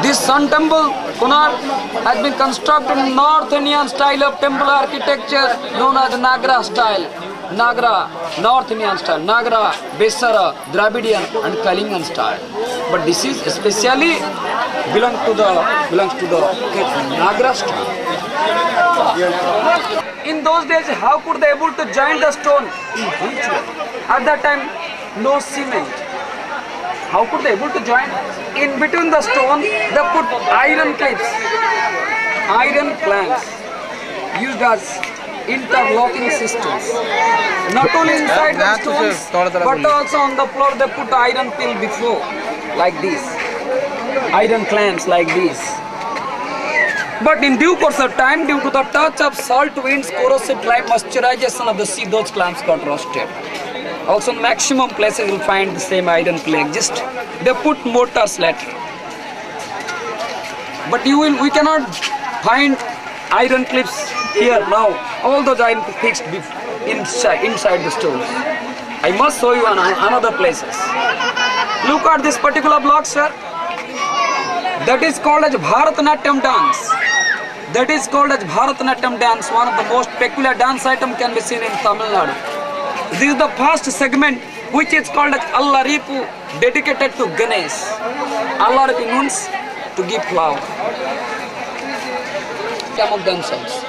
This Sun Temple, Konark, has been constructed in North Indian style of temple architecture known as Nagara style. Nagara, North Indian style, Nagara, Besara, Dravidian and Kalingan style. But this is especially belongs to the Nagara style. In those days, how could they able to join the stone? At that time, no cement. How could they able to join? In between the stone, they put iron clips, iron planks, used as interlocking systems. Not only inside the stones, but also on the floor they put iron pill before, like this. Iron clamps like this. But in due course of time, due to the touch of salt winds, corrosive light moisturization of the sea, those clamps got rusted. Also, maximum places you will find the same iron clay exist. They put mortars later. But we cannot find iron clips here now. All those iron fixed inside the stones. I must show you another places. Look at this particular block, sir. That is called as Bharatanatyam dance. That is called as Bharatanatyam dance. One of the most peculiar dance item can be seen in Tamil Nadu. This is the first segment which is called as Allaripu, dedicated to Ganesh. Allaripu means to give flower. Among themselves.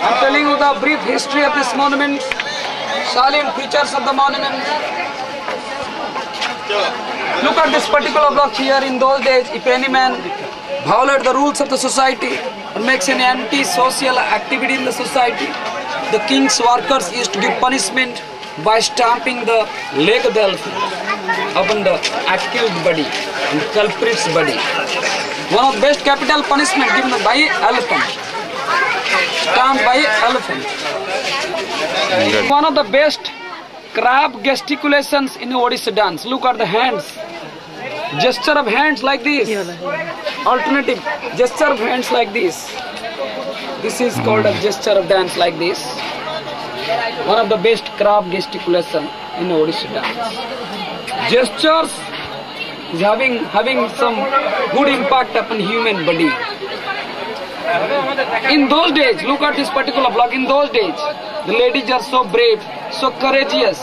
I am telling you the brief history of this monument, salient features of the monument. Look at this particular block here. In those days, if any man violates the rules of the society or makes any anti-social activity in the society, the king's workers used to give punishment by stamping the leg of the elephant upon the accused body and culprit's body. One of the best capital punishment given by elephant, stamped by elephant. One of the best crab gesticulations in Odisha dance. Look at the hands. Gesture of hands like this. Alternative gesture of hands like this. This is called a gesture of dance like this. One of the best crab gesticulation in Odisha dance. Gestures is having some good impact upon human body. In those days, look at this particular block. In those days, the ladies are so brave, so courageous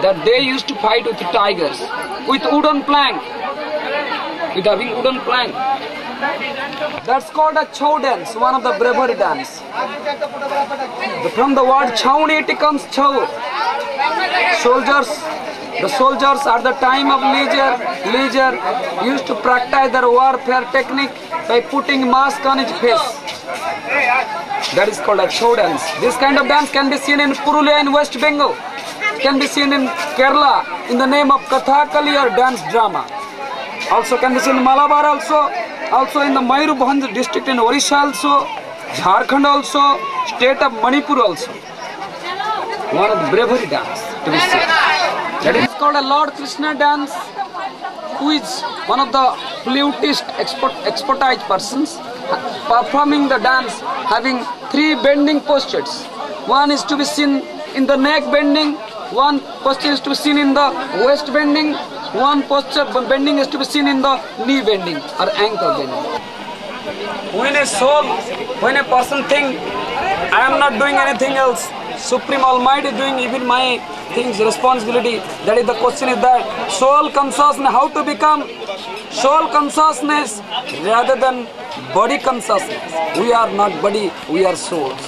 that they used to fight with the tigers with wooden plank. With having wooden plank. That's called a chow dance, one of the bravery dance. From the word chowni it comes chow. The soldiers at the time of leisure used to practice their warfare technique by putting mask on his face. That is called a chow dance. This kind of dance can be seen in Purulia in West Bengal. Can be seen in Kerala in the name of Kathakali or dance drama. Also can be seen in Malabar also in the Mayurbhanj district in Odisha also, Jharkhand also, state of Manipur also. One of the bravery dance to be seen. That is called a Lord Krishna dance, who is one of the flutist expertise persons performing the dance, having 3 bending postures. One is to be seen in the neck bending, one posture is to be seen in the waist bending, one posture bending is to be seen in the knee bending or ankle bending. When a person thinks, I am not doing anything else, Supreme Almighty is doing even my things, responsibility, that is the question is that soul consciousness, how to become soul consciousness rather than body consciousness. We are not body, we are souls.